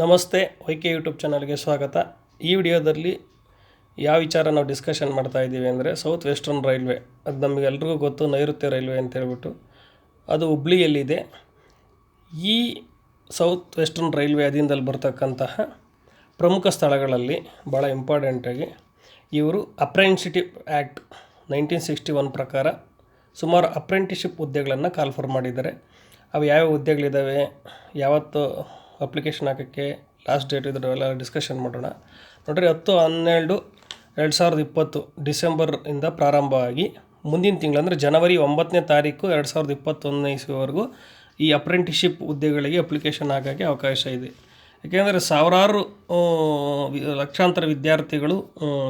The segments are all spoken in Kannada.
ನಮಸ್ತೆ ವೈಕೆ ಯೂಟ್ಯೂಬ್ ಚಾನಲ್ಗೆ ಸ್ವಾಗತ. ಈ ವಿಡಿಯೋದಲ್ಲಿ ಯಾವ ವಿಚಾರ ನಾವು ಡಿಸ್ಕಷನ್ ಮಾಡ್ತಾ ಇದ್ದೀವಿ ಅಂದರೆ ಸೌತ್ ವೆಸ್ಟರ್ನ್ ರೈಲ್ವೆ. ಅದು ನಮಗೆಲ್ರಿಗೂ ಗೊತ್ತು, ನೈಋತ್ಯ ರೈಲ್ವೆ ಅಂತ ಹೇಳ್ಬಿಟ್ಟು. ಅದು ಹುಬ್ಳಿಯಲ್ಲಿದೆ. ಈ ಸೌತ್ ವೆಸ್ಟರ್ನ್ ರೈಲ್ವೆ ಅಧೀನದಲ್ಲಿ ಬರ್ತಕ್ಕಂತಹ ಪ್ರಮುಖ ಸ್ಥಳಗಳಲ್ಲಿ ಭಾಳ ಇಂಪಾರ್ಟೆಂಟಾಗಿ ಇವರು ಅಪ್ರೆಂಟಿಸ್ಶಿಪ್ ಆ್ಯಕ್ಟ್ 1961 ಪ್ರಕಾರ ಸುಮಾರು ಅಪ್ರೆಂಟಿಸ್ಶಿಪ್ ಹುದ್ದೆಗಳನ್ನು ಕಾಲ್ಫರ್ ಮಾಡಿದ್ದಾರೆ. ಅವು ಯಾವ್ಯಾವ ಹುದ್ದೆಗಳಿದ್ದಾವೆ, ಯಾವತ್ತು ಅಪ್ಲಿಕೇಶನ್ ಹಾಕೋಕ್ಕೆ ಲಾಸ್ಟ್ ಡೇಟ್ ಇದ್ರವೆಲ್ಲ ಡಿಸ್ಕಷನ್ ಮಾಡೋಣ. ನೋಡಿರಿ, 10-12-2020 ಡಿಸೆಂಬರಿಂದ ಪ್ರಾರಂಭವಾಗಿ ಮುಂದಿನ ತಿಂಗಳು ಅಂದರೆ ಜನವರಿ 9ನೇ ತಾರೀಕು 2021 ಇಸ್ವಿವರೆಗೂ ಈ ಅಪ್ರೆಂಟಿಸ್ಶಿಪ್ ಹುದ್ದೆಗಳಿಗೆ ಅಪ್ಲಿಕೇಶನ್ ಹಾಕೋಕ್ಕೆ ಅವಕಾಶ ಇದೆ. ಯಾಕೆಂದರೆ ಸಾವಿರಾರು ಲಕ್ಷಾಂತರ ವಿದ್ಯಾರ್ಥಿಗಳು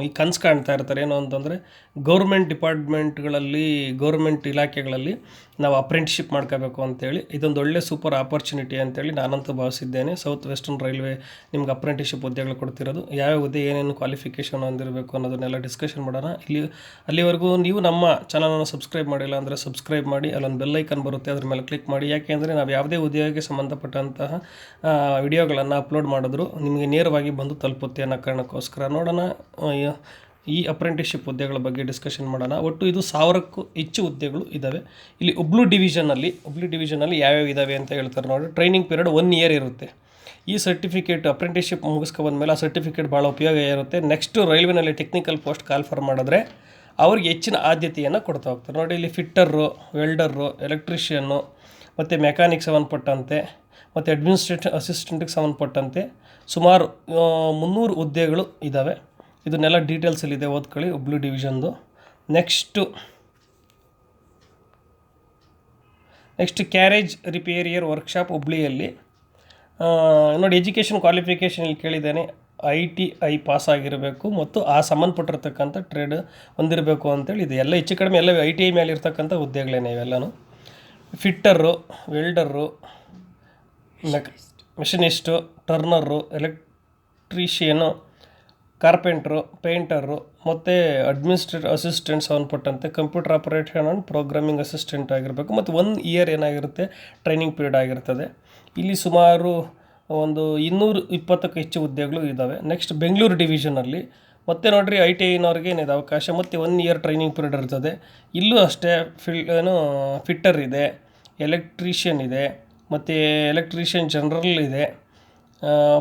ಈ ಕನಸು ಕಾಣ್ತಾ ಇರ್ತಾರೆ. ಏನು ಅಂತಂದರೆ ಗೌರ್ಮೆಂಟ್ ಡಿಪಾರ್ಟ್ಮೆಂಟ್ಗಳಲ್ಲಿ, ಗೌರ್ಮೆಂಟ್ ಇಲಾಖೆಗಳಲ್ಲಿ ನಾವು ಅಪ್ರೆಂಟಿಸ್ಶಿಪ್ ಮಾಡ್ಕೋಬೇಕು ಅಂತೇಳಿ. ಇದೊಂದು ಒಳ್ಳೆ ಸೂಪರ್ ಆಪರ್ಚುನಿಟಿ ಅಂತೇಳಿ ನಾನಂತೂ ಭಾವಿಸಿದ್ದೇನೆ. ಸೌತ್ ವೆಸ್ಟರ್ನ್ ರೈಲ್ವೆ ನಿಮ್ಗೆ ಅಪ್ರೆಂಟಿಸ್ಶಿಪ್ ಹುದ್ದೆಗಳು ಕೊಡ್ತಿರೋದು. ಯಾವ್ಯಾವ ಹುದ್ದೆ ಏನೇನು ಕ್ವಾಲಿಫಿಕೇಷನ್ ಹೊಂದಿರಬೇಕು ಅನ್ನೋದನ್ನೆಲ್ಲ ಡಿಸ್ಕಷನ್ ಮಾಡೋಣ. ಅಲ್ಲಿವರೆಗೂ ನೀವು ನಮ್ಮ ಚಾನಲನ್ನು ಸಬ್ಸ್ಕ್ರೈಬ್ ಮಾಡಿಲ್ಲ ಅಂದರೆ ಸಬ್ಸ್ಕ್ರೈಬ್ ಮಾಡಿ, ಅಲ್ಲೊಂದು ಬೆಲ್ ಐಕನ್ ಬರುತ್ತೆ, ಅದ್ರ ಮೇಲೆ ಕ್ಲಿಕ್ ಮಾಡಿ. ಯಾಕೆಂದರೆ ನಾವು ಯಾವುದೇ ಉದ್ಯೋಗಕ್ಕೆ ಸಂಬಂಧಪಟ್ಟಂತಹ ವಿಡಿಯೋಗಳನ್ನು ಅಪ್ಲೋಡ್ ಮಾಡಿದ್ರು ನಿಮಗೆ ನೇರವಾಗಿ ಬಂದು ತಲುಪುತ್ತೆ ಅನ್ನೋ ಕಾರಣಕ್ಕೋಸ್ಕರ. ನೋಡೋಣ, ಈ ಅಪ್ರೆಂಟಿಸ್ಶಿಪ್ ಹುದ್ದೆಗಳ ಬಗ್ಗೆ ಡಿಸ್ಕಷನ್ ಮಾಡೋಣ. ಒಟ್ಟು ಇದು 1000ಕ್ಕೂ ಹೆಚ್ಚು ಹುದ್ದೆಗಳು ಇದ್ದಾವೆ. ಇಲ್ಲಿ ಹುಬ್ಳಿ ಡಿವಿಷನಲ್ಲಿ ಯಾವ್ಯಾವ ಇದ್ದಾವೆ ಅಂತ ಹೇಳ್ತಾರೆ ನೋಡಿ. ಟ್ರೈನಿಂಗ್ ಪೀರಿಯಡ್ 1 ಇಯರ್ ಇರುತ್ತೆ. ಈ ಸರ್ಟಿಫಿಕೇಟ್ ಅಪ್ರೆಂಟಿಸ್ಶಿಪ್ ಮುಗಿಸ್ಕೊಂಡ್ಮೇಲೆ ಆ ಸರ್ಟಿಫಿಕೇಟ್ ಭಾಳ ಉಪಯೋಗ ಇರುತ್ತೆ. ನೆಕ್ಸ್ಟು ರೈಲ್ವೆನಲ್ಲಿ ಟೆಕ್ನಿಕಲ್ ಪೋಸ್ಟ್ ಕಾಲ್ಫರ್ ಮಾಡಿದ್ರೆ ಅವ್ರಿಗೆ ಹೆಚ್ಚಿನ ಆದ್ಯತೆಯನ್ನು ಕೊಡ್ತಾ ಹೋಗ್ತಾರೆ. ನೋಡಿ, ಇಲ್ಲಿ ಫಿಟ್ಟರು, ವೆಲ್ಡರು, ಎಲೆಕ್ಟ್ರಿಷಿಯನ್ನು ಮತ್ತು ಮೆಕ್ಯಾನಿಕ್ ಸಂಬಂಧಪಟ್ಟಂತೆ ಮತ್ತು ಅಡ್ಮಿನಿಸ್ಟ್ರೇಟಿವ್ ಅಸಿಸ್ಟೆಂಟಿಗೆ ಸಂಬಂಧಪಟ್ಟಂತೆ ಸುಮಾರು 300 ಹುದ್ದೆಗಳು ಇದ್ದಾವೆ. ಇದನ್ನೆಲ್ಲ ಡೀಟೇಲ್ಸಲ್ಲಿದೆ, ಓದ್ಕೊಳ್ಳಿ ಹುಬ್ಳಿ ಡಿವಿಷನ್ದು. ನೆಕ್ಸ್ಟು ಕ್ಯಾರೇಜ್ ರಿಪೇರಿಯರ್ ವರ್ಕ್ಶಾಪ್ ಹುಬ್ಳಿಯಲ್ಲಿ. ನೋಡಿ, ಎಜುಕೇಷನ್ ಕ್ವಾಲಿಫಿಕೇಷನ್ ಇಲ್ಲಿ ಕೇಳಿದ್ದೇನೆ. ITI ಪಾಸ್ ಆಗಿರಬೇಕು ಮತ್ತು ಆ ಸಂಬಂಧಪಟ್ಟಿರ್ತಕ್ಕಂಥ ಟ್ರೇಡ್ ಹೊಂದಿರಬೇಕು ಅಂತೇಳಿ ಇದೆ. ಎಲ್ಲ ಹೆಚ್ಚು ಕಡಿಮೆ ಎಲ್ಲ ITI ಮೇಲೆ ಇರ್ತಕ್ಕಂಥ ಹುದ್ದೆಗಳೇನೆ ಇವೆಲ್ಲನೂ. ಫಿಟ್ಟರು, ವೆಲ್ಡರು, ಮೆಷಿನಿಸ್ಟು, ಟರ್ನರು, ಎಲೆಕ್ಟ್ರಿಷಿಯನು, ಕಾರ್ಪೆಂಟ್ರು, ಪೇಂಟರು ಮತ್ತು ಅಡ್ಮಿನಿಸ್ಟ್ರೇಟಿವ್ ಅಸಿಸ್ಟೆಂಟ್ ಸಂಬಂಧಪಟ್ಟಂತೆ computer operation and programming assistant ಆಗಿರಬೇಕು. ಮತ್ತು 1 ಇಯರ್ ಏನಾಗಿರುತ್ತೆ ಟ್ರೈನಿಂಗ್ ಪೀರಿಯಡ್ ಆಗಿರ್ತದೆ. ಇಲ್ಲಿ ಸುಮಾರು ಒಂದು 220ಕ್ಕೂ ಹೆಚ್ಚು ಹುದ್ದೆಗಳು ಇದ್ದಾವೆ. ನೆಕ್ಸ್ಟ್ ಬೆಂಗಳೂರು ಡಿವಿಷನಲ್ಲಿ ಮತ್ತೆ ನೋಡಿರಿ, ITIನವ್ರಿಗೆ ಏನಿದೆ ಅವಕಾಶ, ಮತ್ತು 1 ಇಯರ್ ಟ್ರೈನಿಂಗ್ ಪೀರಿಯಡ್ ಇರ್ತದೆ. ಇಲ್ಲೂ ಅಷ್ಟೇ ಫಿಟ್ಟರ್ ಇದೆ, ಎಲೆಕ್ಟ್ರಿಷಿಯನ್ ಇದೆ, ಮತ್ತು ಎಲೆಕ್ಟ್ರಿಷಿಯನ್ ಜನರಲ್ ಇದೆ,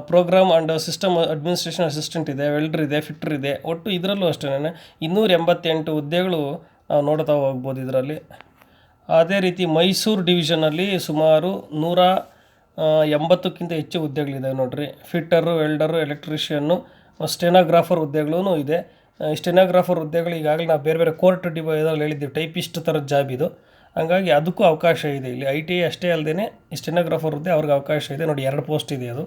program and system administration assistant ಇದೆ, ವೆಲ್ಡರ್ ಇದೆ, ಫಿಟ್ಟರ್ ಇದೆ. ಒಟ್ಟು ಇದರಲ್ಲೂ ಅಷ್ಟೇ 288 ಹುದ್ದೆಗಳು ನಾವು ನೋಡ್ತಾ ಹೋಗ್ಬೋದು ಇದರಲ್ಲಿ. ಅದೇ ರೀತಿ ಮೈಸೂರು ಡಿವಿಷನಲ್ಲಿ ಸುಮಾರು 180ಕ್ಕಿಂತ ಹೆಚ್ಚು ಹುದ್ದೆಗಳಿದ್ದಾವೆ ನೋಡಿರಿ. ಫಿಟ್ಟರು, ವೆಲ್ಡರು, ಎಲೆಕ್ಟ್ರಿಷಿಯನ್ನು, ಸ್ಟೆನೋಗ್ರಾಫರ್ ಹುದ್ದೆಗಳೂ ಇದೆ. ಸ್ಟೆನೋಗ್ರಾಫರ್ ಹುದ್ದೆಗಳು ಈಗಾಗಲೇ ನಾವು ಬೇರೆ ಬೇರೆ ಕೋರ್ಟ್ ಇದರಲ್ಲಿ ಹೇಳಿದ್ದೀವಿ, ಟೈಪಿಸ್ಟ್ ಥರದ ಜಾಬ್ ಇದು. ಹಾಗಾಗಿ ಅದಕ್ಕೂ ಅವಕಾಶ ಇದೆ. ಇಲ್ಲಿ ITI ಅಷ್ಟೇ ಅಲ್ಲದೆ ಸ್ಟೆನೋಗ್ರಾಫರ್ ಹುದ್ದೆ ಅವ್ರಿಗೆ ಅವಕಾಶ ಇದೆ. ನೋಡಿ, 2 ಪೋಸ್ಟ್ ಇದೆ ಅದು.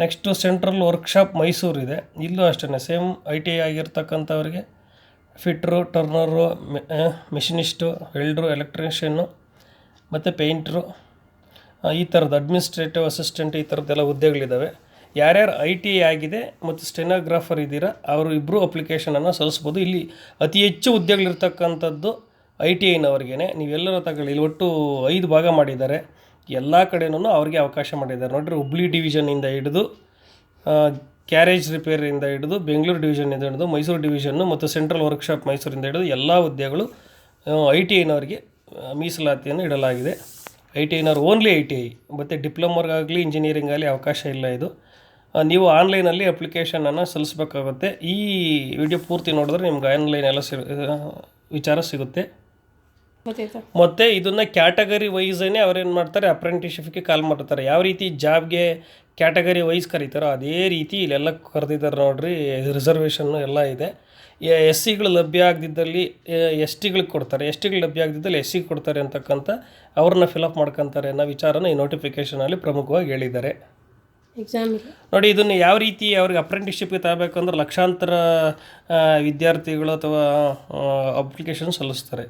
ನೆಕ್ಸ್ಟು ಸೆಂಟ್ರಲ್ ವರ್ಕ್ಶಾಪ್ ಮೈಸೂರು ಇದೆ. ಇಲ್ಲೂ ಅಷ್ಟೇ ಸೇಮ್ ITI ಆಗಿರ್ತಕ್ಕಂಥವ್ರಿಗೆ ಫಿಟ್ರು, ಟರ್ನರು, ಮೆಷಿನಿಸ್ಟು, ವೆಲ್ಡ್ರು, ಎಲೆಕ್ಟ್ರಿಷಿಯನ್ನು ಮತ್ತು ಪೇಂಟ್ರು, ಈ ಥರದ್ದು ಅಡ್ಮಿನಿಸ್ಟ್ರೇಟಿವ್ ಅಸಿಸ್ಟೆಂಟ್, ಈ ಥರದ್ದೆಲ್ಲ ಹುದ್ದೆಗಳಿದ್ದಾವೆ. ಯಾರ್ಯಾರು ITI ಆಗಿದೆ ಮತ್ತು ಸ್ಟೆನೋಗ್ರಾಫರ್ ಇದ್ದೀರಾ ಅವರು ಇಬ್ಬರು ಅಪ್ಲಿಕೇಶನನ್ನು ಸಲ್ಲಿಸ್ಬೋದು. ಇಲ್ಲಿ ಅತಿ ಹೆಚ್ಚು ಹುದ್ದೆಗಳಿರ್ತಕ್ಕಂಥದ್ದು ITIನವ್ರಿಗೇ. ನೀವೆಲ್ಲರೂ ತಗೊಳ್ಳಿ, ಇಲ್ಲಿ ಒಟ್ಟು 5 ಭಾಗ ಮಾಡಿದ್ದಾರೆ. ಎಲ್ಲ ಕಡೆಯೂ ಅವ್ರಿಗೆ ಅವಕಾಶ ಮಾಡಿದ್ದಾರೆ. ನೋಡಿರಿ, ಹುಬ್ಳಿ ಡಿವಿಷನಿಂದ ಹಿಡಿದು ಕ್ಯಾರೇಜ್ ರಿಪೇರಿಯಿಂದ ಹಿಡಿದು ಬೆಂಗಳೂರು ಡಿವಿಷನಿಂದ ಹಿಡಿದು ಮೈಸೂರು ಡಿವಿಷನ್ನು ಮತ್ತು ಸೆಂಟ್ರಲ್ ವರ್ಕ್ಶಾಪ್ ಮೈಸೂರಿಂದ ಹಿಡಿದು ಎಲ್ಲ ಹುದ್ದೆಗಳು ITIನವ್ರಿಗೆ ಮೀಸಲಾತಿಯನ್ನು ಇಡಲಾಗಿದೆ. ITIನವ್ರು ಓನ್ಲಿ ITI, ಮತ್ತು ಡಿಪ್ಲೊಮೋರ್ಗಾಗಲಿ ಇಂಜಿನಿಯರಿಂಗ್ ಆಗಲಿ ಅವಕಾಶ ಇಲ್ಲ. ಇದು ನೀವು ಆನ್ಲೈನಲ್ಲಿ ಅಪ್ಲಿಕೇಶನನ್ನು ಸಲ್ಲಿಸಬೇಕಾಗುತ್ತೆ. ಈ ವಿಡಿಯೋ ಪೂರ್ತಿ ನೋಡಿದ್ರೆ ನಿಮ್ಗೆ ಆನ್ಲೈನ್ ಎಲ್ಲ ವಿಚಾರ ಸಿಗುತ್ತೆ. ಮತ್ತು ಇದನ್ನು ಕ್ಯಾಟಗರಿ ವೈಸೇ ಅವ್ರೇನು ಮಾಡ್ತಾರೆ, ಅಪ್ರೆಂಟಿಸ್ಶಿಪ್ಗೆ ಕಾಲ್ ಮಾಡ್ತಾರೆ. ಯಾವ ರೀತಿ ಜಾಬ್ಗೆ ಕ್ಯಾಟಗರಿ ವೈಸ್ ಕರೀತಾರೋ ಅದೇ ರೀತಿ ಇಲ್ಲೆಲ್ಲ ಕರೆದಿದ್ದಾರೆ ನೋಡಿರಿ. ರಿಸರ್ವೇಷನ್ನು ಎಲ್ಲ ಇದೆ. SCಗಳು ಲಭ್ಯ ಆಗದಿದ್ದಲ್ಲಿ STಗಳಿಗೆ ಕೊಡ್ತಾರೆ, STಗಳು ಲಭ್ಯ ಆಗದಿದ್ದಲ್ಲಿ SCಗೆ ಕೊಡ್ತಾರೆ ಅಂತಕ್ಕಂಥ ಅವ್ರನ್ನ ಫಿಲಪ್ ಮಾಡ್ಕೊತಾರೆ ಅನ್ನೋ ವಿಚಾರನ ಈ ನೋಟಿಫಿಕೇಷನಲ್ಲಿ ಪ್ರಮುಖವಾಗಿ ಹೇಳಿದ್ದಾರೆ. ನೋಡಿ, ಇದನ್ನು ಯಾವ ರೀತಿ ಅವ್ರಿಗೆ ಅಪ್ರೆಂಟಿಸ್ಶಿಪ್ಗೆ ತಗೋಬೇಕು ಅಂದ್ರೆ ಲಕ್ಷಾಂತರ ವಿದ್ಯಾರ್ಥಿಗಳು ಅಥವಾ ಅಪ್ಲಿಕೇಶನ್ ಸಲ್ಲಿಸ್ತಾರೆ.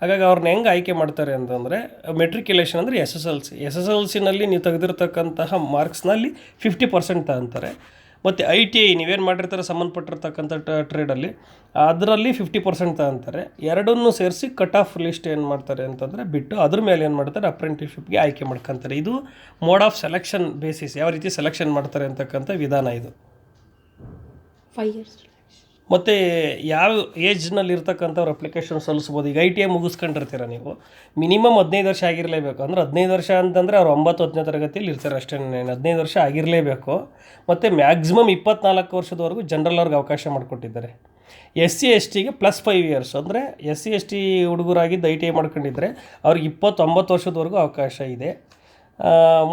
ಹಾಗಾಗಿ ಅವ್ರನ್ನ ಹೆಂಗೆ ಆಯ್ಕೆ ಮಾಡ್ತಾರೆ ಅಂತಂದರೆ ಮೆಟ್ರಿಕ್ಯುಲೇಷನ್ ಅಂದರೆ SSLC ನಲ್ಲಿ ನೀವು ತೆಗೆದಿರ್ತಕ್ಕಂತಹ ಮಾರ್ಕ್ಸ್ನಲ್ಲಿ 50% ತಗೊಂತಾರೆ. ಮತ್ತು ITI ನೀವೇನು ಮಾಡಿರ್ತಾರೆ ಸಂಬಂಧಪಟ್ಟಿರ್ತಕ್ಕಂಥ ಟ್ರೇಡಲ್ಲಿ ಅದರಲ್ಲಿ 50% ತಗೊಂತಾರೆ. ಎರಡನ್ನೂ ಸೇರಿಸಿ ಕಟ್ ಆಫ್ ಲಿಸ್ಟ್ ಏನು ಮಾಡ್ತಾರೆ ಅಂತಂದರೆ ಬಿಟ್ಟು ಅದ್ರ ಮೇಲೆ ಏನು ಮಾಡ್ತಾರೆ ಅಪ್ರೆಂಟಿಸ್ಶಿಪ್ಗೆ ಆಯ್ಕೆ ಮಾಡ್ಕೊತಾರೆ. ಇದು ಮೋಡ್ ಆಫ್ ಸೆಲೆಕ್ಷನ್ ಬೇಸಿಸ್, ಯಾವ ರೀತಿ ಸೆಲೆಕ್ಷನ್ ಮಾಡ್ತಾರೆ ಅಂತಕ್ಕಂಥ ವಿಧಾನ ಇದು. 5 years. ಮತ್ತು ಯಾವ ಏಜ್ನಲ್ಲಿ ಇರ್ತಕ್ಕಂಥವ್ರು ಅಪ್ಲಿಕೇಶನ್ ಸಲ್ಲಿಸ್ಬೋದು. ಈಗ ITI ಮುಗಿಸ್ಕೊಂಡಿರ್ತೀರ ನೀವು, ಮಿನಿಮಮ್ 15 ವರ್ಷ ಆಗಿರಲೇಬೇಕು. ಅಂದರೆ 15 ವರ್ಷ ಅಂತಂದರೆ ಅವ್ರು 9-10ನೇ ತರಗತಿಯಲ್ಲಿ ಇರ್ತಾರೆ ಅಷ್ಟೇ, 15 ವರ್ಷ ಆಗಿರಲೇಬೇಕು. ಮತ್ತು ಮ್ಯಾಕ್ಸಿಮಮ್ 24 ವರ್ಷದವರೆಗೂ ಜನರಲ್ ಅವ್ರಿಗೆ ಅವಕಾಶ ಮಾಡಿಕೊಟ್ಟಿದ್ದಾರೆ. SC STಗೆ +5 years, ಅಂದರೆ SC ST ಹುಡುಗರಾಗಿದ್ದು ITI ಮಾಡ್ಕೊಂಡಿದ್ರೆ ಅವ್ರಿಗೆ 29 ವರ್ಷದವರೆಗೂ ಅವಕಾಶ ಇದೆ.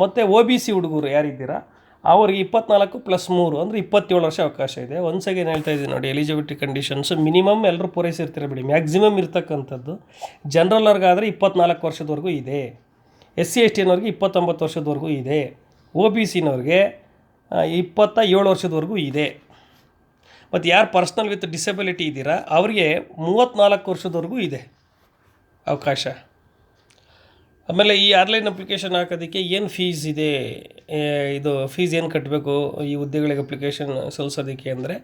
ಮತ್ತು OBC ಹುಡುಗರು ಯಾರಿದ್ದೀರಾ ಅವ್ರಿಗೆ 24+3 ಅಂದರೆ 27 ವರ್ಷ ಅವಕಾಶ ಇದೆ. ಒನ್ಸ್ ಅಗೇನ್ ಹೇಳ್ತಾ ಇದ್ದೀನಿ ನೋಡಿ, ಎಲಿಜಿಬಿಲಿಟಿ ಕಂಡೀಷನ್ಸು ಮಿನಿಮಮ್ ಎಲ್ಲರೂ ಪೂರೈಸಿರ್ತೀರ ಬಿಡಿ, ಮ್ಯಾಕ್ಸಿಮಮ್ ಇರ್ತಕ್ಕಂಥದ್ದು ಜನರಲ್ ಅವ್ರಿಗಾದರೆ 24 ವರ್ಷದವರೆಗೂ ಇದೆ, SC STನವ್ರಿಗೆ 29 ವರ್ಷದವರೆಗೂ ಇದೆ, OBCನವ್ರಿಗೆ 27 ವರ್ಷದವರೆಗೂ ಇದೆ. ಮತ್ತು ಯಾರು ಪರ್ಸ್ನಲ್ ವಿತ್ ಡಿಸೆಬಿಲಿಟಿ ಇದ್ದೀರಾ ಅವರಿಗೆ 34 ವರ್ಷದವರೆಗೂ ಇದೆ ಅವಕಾಶ. ಆಮೇಲೆ ಈ ಆನ್ಲೈನ್ ಅಪ್ಲಿಕೇಶನ್ ಹಾಕೋದಕ್ಕೆ ಏನು ಫೀಸ್ ಇದೆ, ಇದು ಫೀಸ್ ಏನು ಕಟ್ಟಬೇಕು ಈ ಹುದ್ದೆಗಳಿಗೆ ಅಪ್ಲಿಕೇಶನ್ ಸಲ್ಲಿಸೋದಕ್ಕೆ ಅಂದರೆ,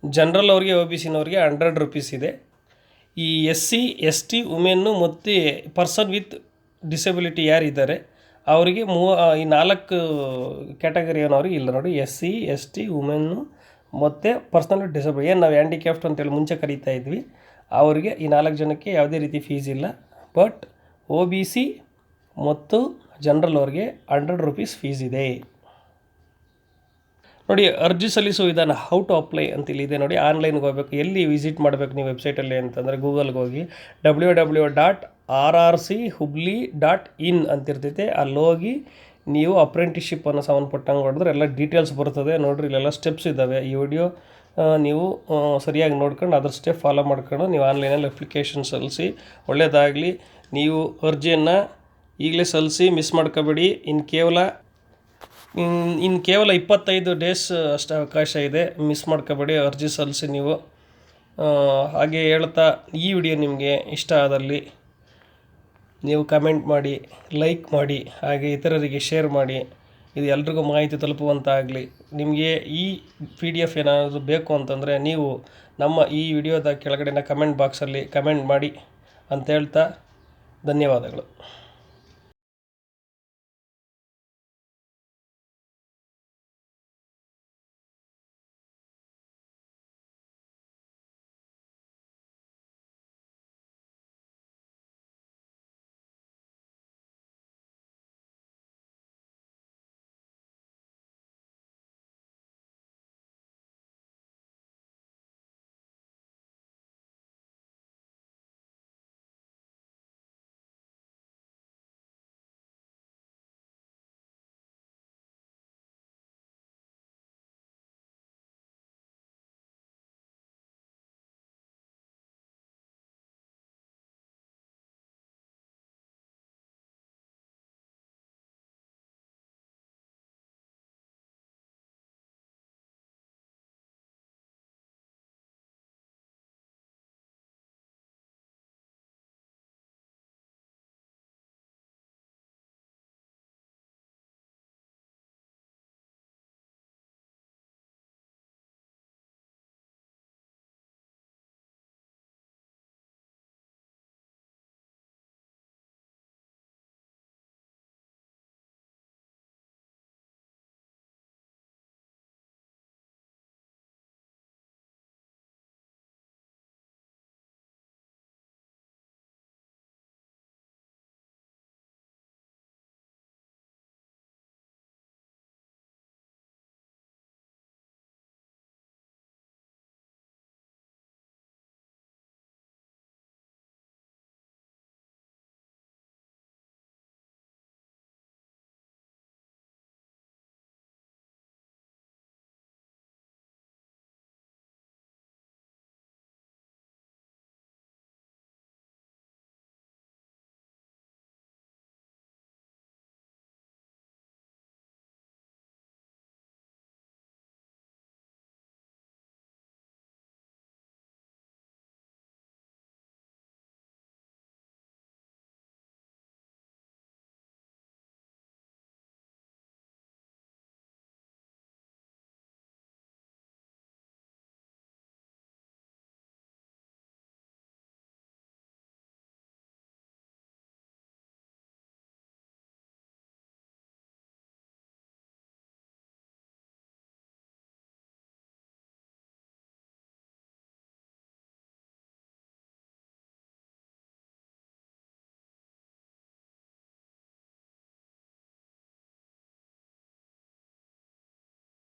ಜನರಲ್ ಅವ್ರಿಗೆ OBCನವ್ರಿಗೆ 100 ರೂಪೀಸ್ ಇದೆ. ಈ SC ST ವುಮೆನ್ನು ಮತ್ತು ಪರ್ಸನ್ ವಿತ್ ಡಿಸೆಬಿಲಿಟಿ ಯಾರಿದ್ದಾರೆ ಅವರಿಗೆ ಈ 4 ಕ್ಯಾಟಗರಿ ಅನ್ನೋರಿಗೆ ಇಲ್ಲ ನೋಡಿ, SC ST ವುಮೆನ್ನು ಮತ್ತು ಪರ್ಸನಲ್ ಡಿಸೇಬಲ್, ಏನು ನಾವು ಹ್ಯಾಂಡಿಕ್ಯಾಫ್ಟ್ ಅಂತೇಳಿ ಮುಂಚೆ ಕರೀತಾ ಇದ್ವಿ, ಅವರಿಗೆ ಈ 4 ಜನಕ್ಕೆ ಯಾವುದೇ ರೀತಿ ಫೀಸ್ ಇಲ್ಲ. ಬಟ್ OBC ಮತ್ತು ಜನರಲ್ ಅವ್ರಿಗೆ 100 ರೂಪೀಸ್ ಫೀಸ್ ಇದೆ. ನೋಡಿ, ಅರ್ಜಿ ಸಲ್ಲಿಸುವ ವಿಧಾನ ಹೌ ಟು ಅಪ್ಲೈ ಅಂತ ಇಲ್ಲಿದೆ ನೋಡಿ. ಆನ್ಲೈನ್ಗೆ ಹೋಗಬೇಕು, ಎಲ್ಲಿ ವಿಸಿಟ್ ಮಾಡಬೇಕು ನೀವು ವೆಬ್ಸೈಟಲ್ಲಿ ಅಂತಂದರೆ ಗೂಗಲ್ಗೆ ಹೋಗಿ www.rrchubli.in ಅಂತಿರ್ತೈತೆ, ಅಲ್ಲಿ ಹೋಗಿ ನೀವು ಅಪ್ರೆಂಟಿಸ್ಶಿಪ್ಪನ್ನು ಸಂಬಂಧಪಟ್ಟಂಗೆ ಹೊಡೆದ್ರೆ ಎಲ್ಲ ಡೀಟೇಲ್ಸ್ ಬರ್ತದೆ ನೋಡಿರಿ. ಇಲ್ಲೆಲ್ಲ ಸ್ಟೆಪ್ಸ್ ಇದ್ದಾವೆ. ಈ ವಿಡಿಯೋ ನೀವು ಸರಿಯಾಗಿ ನೋಡ್ಕೊಂಡು ಅದ್ರ ಸ್ಟೆಪ್ ಫಾಲೋ ಮಾಡ್ಕೊಂಡು ನೀವು ಆನ್ಲೈನಲ್ಲಿ ಅಪ್ಲಿಕೇಶನ್ ಸಲ್ಲಿಸಿ. ಒಳ್ಳೆಯದಾಗಲಿ. ನೀವು ಅರ್ಜಿಯನ್ನು ಈಗಲೇ ಸಲ್ಲಿಸಿ, ಮಿಸ್ ಮಾಡ್ಕೋಬೇಡಿ. ಇನ್ನು ಕೇವಲ 25 ಡೇಸ್ ಅಷ್ಟು ಅವಕಾಶ ಇದೆ, ಮಿಸ್ ಮಾಡ್ಕೋಬೇಡಿ, ಅರ್ಜಿ ಸಲ್ಲಿಸಿ ನೀವು. ಹಾಗೆ ಹೇಳ್ತಾ, ಈ ವಿಡಿಯೋ ನಿಮಗೆ ಇಷ್ಟ ಆದಲ್ಲಿ ನೀವು ಕಮೆಂಟ್ ಮಾಡಿ, ಲೈಕ್ ಮಾಡಿ, ಹಾಗೆ ಇತರರಿಗೆ ಶೇರ್ ಮಾಡಿ. ಇದು ಎಲ್ರಿಗೂ ಮಾಹಿತಿ ತಲುಪುವಂತ ಆಗಲಿ. ನಿಮಗೆ ಈ PDF ಏನಾದರೂ ಬೇಕು ಅಂತಂದರೆ ನೀವು ನಮ್ಮ ಈ ವಿಡಿಯೋದ ಕೆಳಗಡೆನ ಕಮೆಂಟ್ ಬಾಕ್ಸಲ್ಲಿ ಕಮೆಂಟ್ ಮಾಡಿ ಅಂತ ಹೇಳ್ತಾ ಧನ್ಯವಾದಗಳು.